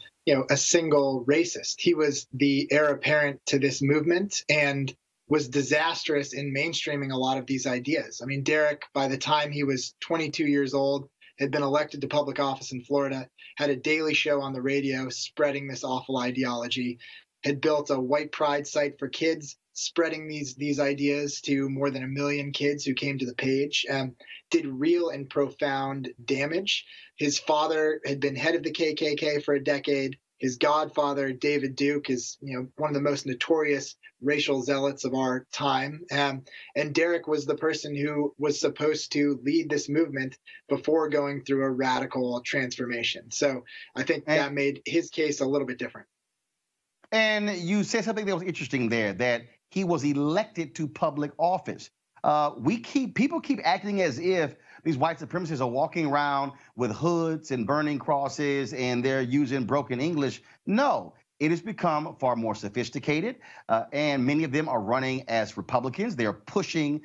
single racist. He was the heir apparent to this movement and was disastrous in mainstreaming a lot of these ideas. I mean, Derek, by the time he was 22 years old, had been elected to public office in Florida, had a daily show on the radio spreading this awful ideology, had built a white pride site for kids, spreading these ideas to more than 1 million kids who came to the page, did real and profound damage. His father had been head of the KKK for a decade. His godfather, David Duke, is one of the most notorious racial zealots of our time. And Derek was the person who was supposed to lead this movement before going through a radical transformation. So I think that made his case a little bit different. And you said something that was interesting there, that he was elected to public office. People keep acting as if these white supremacists are walking around with hoods and burning crosses and they're using broken English. No, it has become far more sophisticated, and many of them are running as Republicans. They're pushing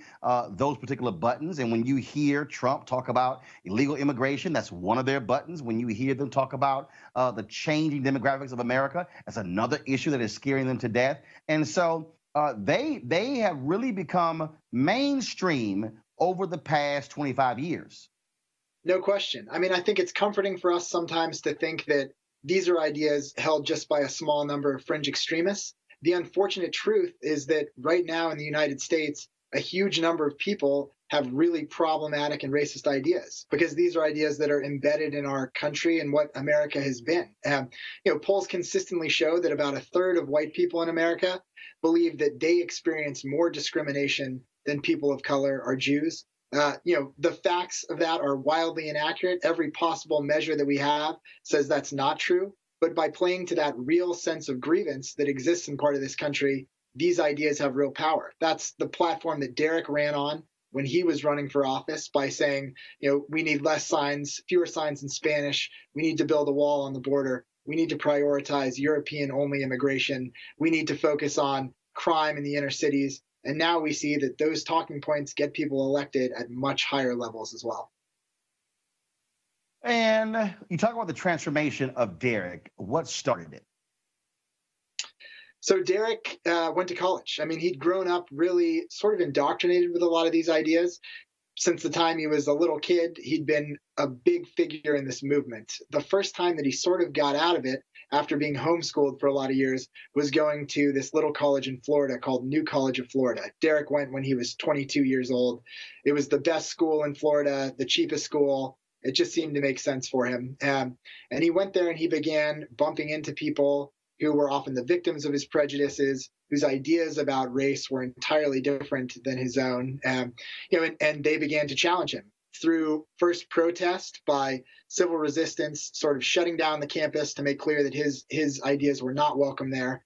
those particular buttons. And when you hear Trump talk about illegal immigration, that's one of their buttons. When you hear them talk about the changing demographics of America, that's another issue that is scaring them to death. And so they have really become mainstream over the past 25 years. No question. I mean, I think it's comforting for us sometimes to think that these are ideas held just by a small number of fringe extremists. The unfortunate truth is that right now in the United States, a huge number of people have really problematic and racist ideas because these are ideas that are embedded in our country and what America has been. Polls consistently show that about 1/3 of white people in America believe that they experience more discrimination than people of color or Jews. The facts of that are wildly inaccurate. Every possible measure that we have says that's not true. But by playing to that real sense of grievance that exists in part of this country, these ideas have real power. That's the platform that Derek ran on when he was running for office by saying, we need fewer signs in Spanish. We need to build a wall on the border. We need to prioritize European-only immigration. We need to focus on crime in the inner cities. And now we see that those talking points get people elected at much higher levels as well. And you talk about the transformation of Derek. What started it? So Derek went to college. I mean, he'd grown up really sort of indoctrinated with a lot of these ideas. Since the time he was a little kid, he'd been a big figure in this movement. The first time that he sort of got out of it after being homeschooled for a lot of years was going to this little college in Florida called New College of Florida. Derek went when he was 22 years old. It was the best school in Florida, the cheapest school. It just seemed to make sense for him. And he went there and he began bumping into people who were often the victims of his prejudices, whose ideas about race were entirely different than his own. And they began to challenge him through first protest by civil resistance, sort of shutting down the campus to make clear that his ideas were not welcome there,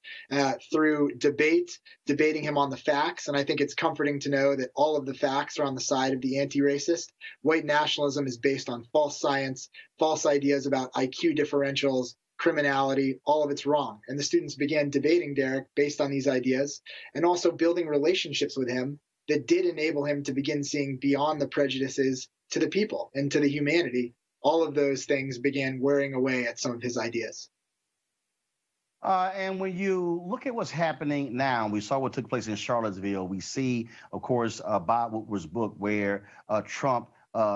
through debating him on the facts. And I think it's comforting to know that all of the facts are on the side of the anti-racist. White nationalism is based on false science, false ideas about IQ differentials, criminality, all of it's wrong. And the students began debating Derek based on these ideas and also building relationships with him that did enable him to begin seeing beyond the prejudices to the people and to the humanity. All of those things began wearing away at some of his ideas. And when you look at what's happening now, we saw what took place in Charlottesville. We see, of course, Bob Woodward's book where Trump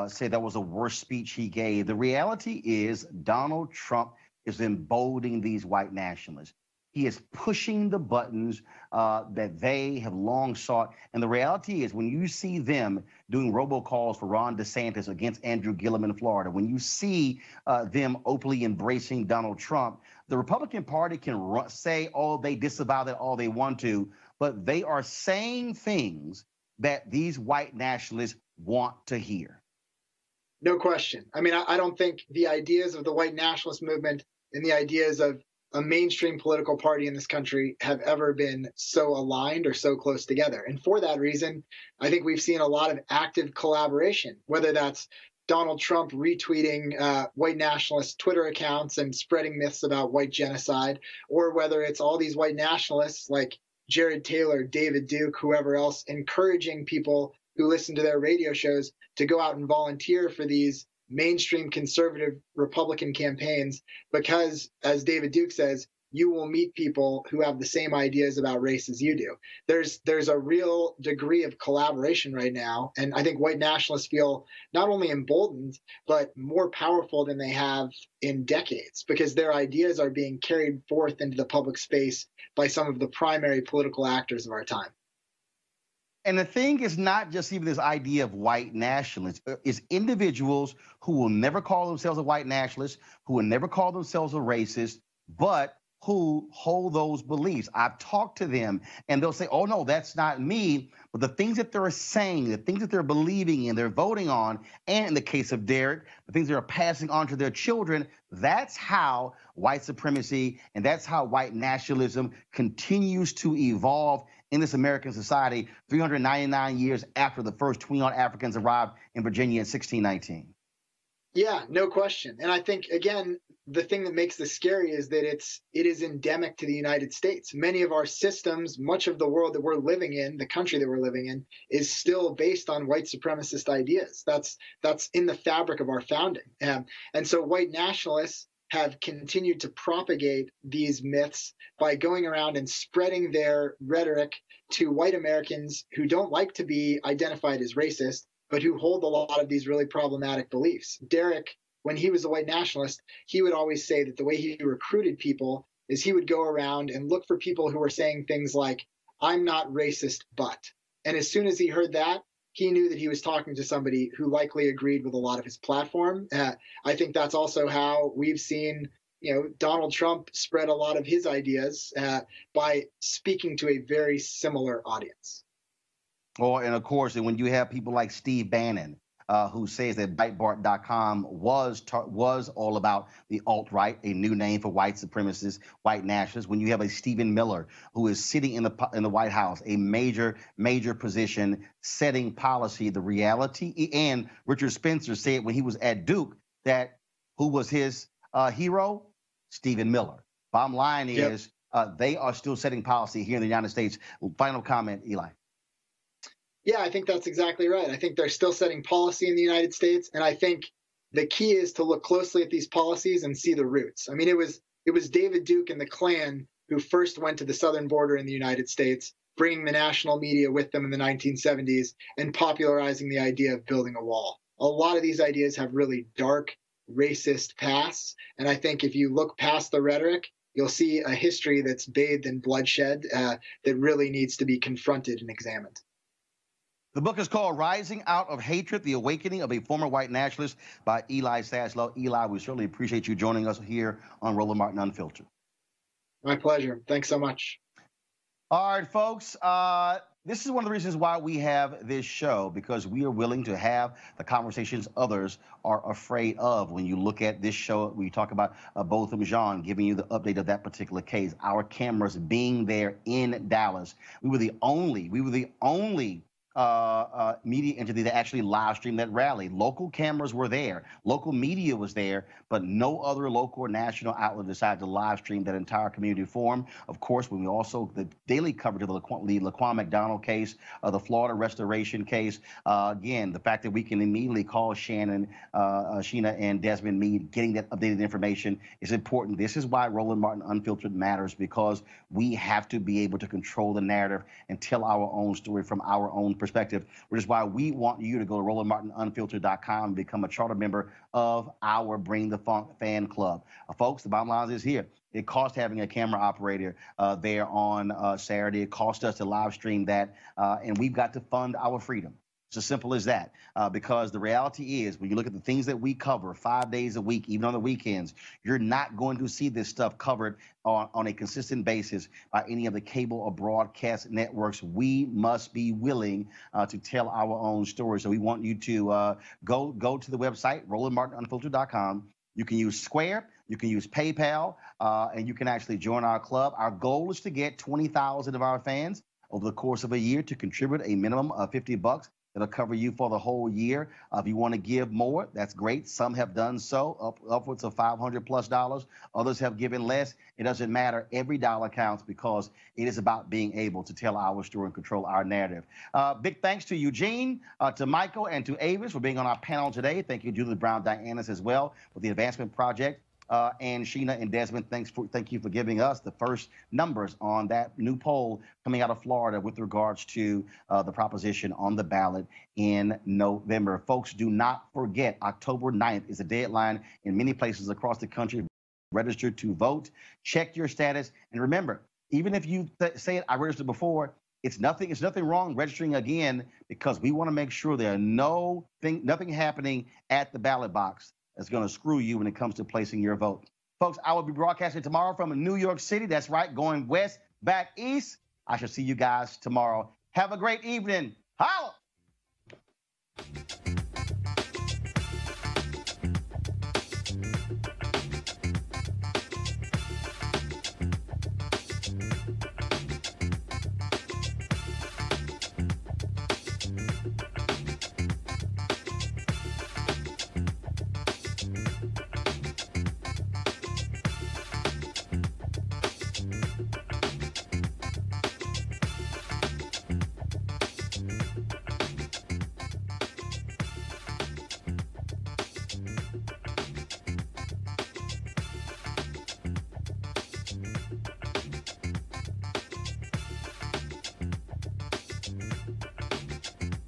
said that was the worst speech he gave. The reality is Donald Trump is emboldening these white nationalists. He is pushing the buttons that they have long sought. And the reality is when you see them doing robocalls for Ron DeSantis against Andrew Gillum in Florida, when you see them openly embracing Donald Trump, the Republican Party can say, oh, they disavow that all they want to, but they are saying things that these white nationalists want to hear. No question. I mean, I don't think the ideas of the white nationalist movement and the ideas of a mainstream political party in this country have ever been so aligned or so close together. And for that reason, I think we've seen a lot of active collaboration, whether that's Donald Trump retweeting white nationalist Twitter accounts and spreading myths about white genocide, or whether it's all these white nationalists like Jared Taylor, David Duke, whoever else, encouraging people who listen to their radio shows to go out and volunteer for these mainstream conservative Republican campaigns, because, as David Duke says, you will meet people who have the same ideas about race as you do. There's a real degree of collaboration right now, and I think white nationalists feel not only emboldened, but more powerful than they have in decades, because their ideas are being carried forth into the public space by some of the primary political actors of our time. And the thing is not just even this idea of white nationalists. It's individuals who will never call themselves a white nationalist, who will never call themselves a racist, but who hold those beliefs. I've talked to them, and they'll say, oh, no, that's not me. But the things that they're saying, the things that they're believing in, they're voting on, and in the case of Derek, the things they're passing on to their children, that's how white supremacy and that's how white nationalism continues to evolve in this American society 399 years after the first 21 Africans arrived in Virginia in 1619. Yeah, no question. And I think, again, the thing that makes this scary is that it is endemic to the United States. Many of our systems, much of the world that we're living in, the country that we're living in, is still based on white supremacist ideas. That's in the fabric of our founding. And so white nationalists have continued to propagate these myths by going around and spreading their rhetoric to white Americans who don't like to be identified as racist, but who hold a lot of these really problematic beliefs. Derek, when he was a white nationalist, he would always say that the way he recruited people is he would go around and look for people who were saying things like, I'm not racist, but. And as soon as he heard that, he knew that he was talking to somebody who likely agreed with a lot of his platform. I think that's also how we've seen, Donald Trump spread a lot of his ideas by speaking to a very similar audience. Well, and of course, when you have people like Steve Bannon, who says that Breitbart.com was all about the alt-right, a new name for white supremacists, white nationalists. When you have a Stephen Miller who is sitting in the White House, a major position, setting policy, the reality, and Richard Spencer said when he was at Duke that who was his hero? Stephen Miller. Bottom line is they are still setting policy here in the United States. Final comment, Eli. Yeah, I think that's exactly right. I think they're still setting policy in the United States. And I think the key is to look closely at these policies and see the roots. I mean, it was David Duke and the Klan who first went to the southern border in the United States, bringing the national media with them in the 1970s and popularizing the idea of building a wall. A lot of these ideas have really dark, racist pasts. And I think if you look past the rhetoric, you'll see a history that's bathed in bloodshed that really needs to be confronted and examined. The book is called Rising Out of Hatred, The Awakening of a Former White Nationalist by Eli Saslow. Eli, we certainly appreciate you joining us here on Roland Martin Unfiltered. My pleasure. Thanks so much. All right, folks. This is one of the reasons why we have this show, because we are willing to have the conversations others are afraid of. When you look at this show, we talk about Botham Jean giving you the update of that particular case, our cameras being there in Dallas. We were the only media entity that actually live streamed that rally. Local cameras were there. Local media was there, but no other local or national outlet decided to live stream that entire community forum. Of course, when we also, the daily coverage of the Laquan McDonald case, the Florida restoration case, again, the fact that we can immediately call Sheena and Desmond Meade, getting that updated information is important. This is why Roland Martin Unfiltered matters, because we have to be able to control the narrative and tell our own story from our own perspective, which is why we want you to go to RolandMartinUnfiltered.com and become a charter member of our Bring the Funk fan club. Folks, the bottom line is here. It cost having a camera operator there on Saturday. It cost us to live stream that, and we've got to fund our freedom. It's as simple as that, because the reality is, when you look at the things that we cover 5 days a week, even on the weekends, you're not going to see this stuff covered on a consistent basis by any of the cable or broadcast networks. We must be willing to tell our own story. So we want you to go to the website, RolandMartinUnfiltered.com. You can use Square, you can use PayPal, and you can actually join our club. Our goal is to get 20,000 of our fans over the course of a year to contribute a minimum of $50. It'll cover you for the whole year. If you want to give more, that's great. Some have done so, upwards of $500+. Others have given less. It doesn't matter. Every dollar counts, because it is about being able to tell our story and control our narrative. Big thanks to Eugene, to Michael, and to Avis for being on our panel today. Thank you, Judith Brown Dianis, as well, with the Advancement Project. And Sheena and Desmond, thank you for giving us the first numbers on that new poll coming out of Florida with regards to the proposition on the ballot in November. Folks, do not forget, October 9th is the deadline in many places across the country. Register to vote. Check your status. And remember, even if you say I registered before, it's nothing wrong registering again, because we want to make sure there are nothing happening at the ballot box that's going to screw you when it comes to placing your vote. Folks, I will be broadcasting tomorrow from New York City. That's right, going west, back east. I shall see you guys tomorrow. Have a great evening. Holla!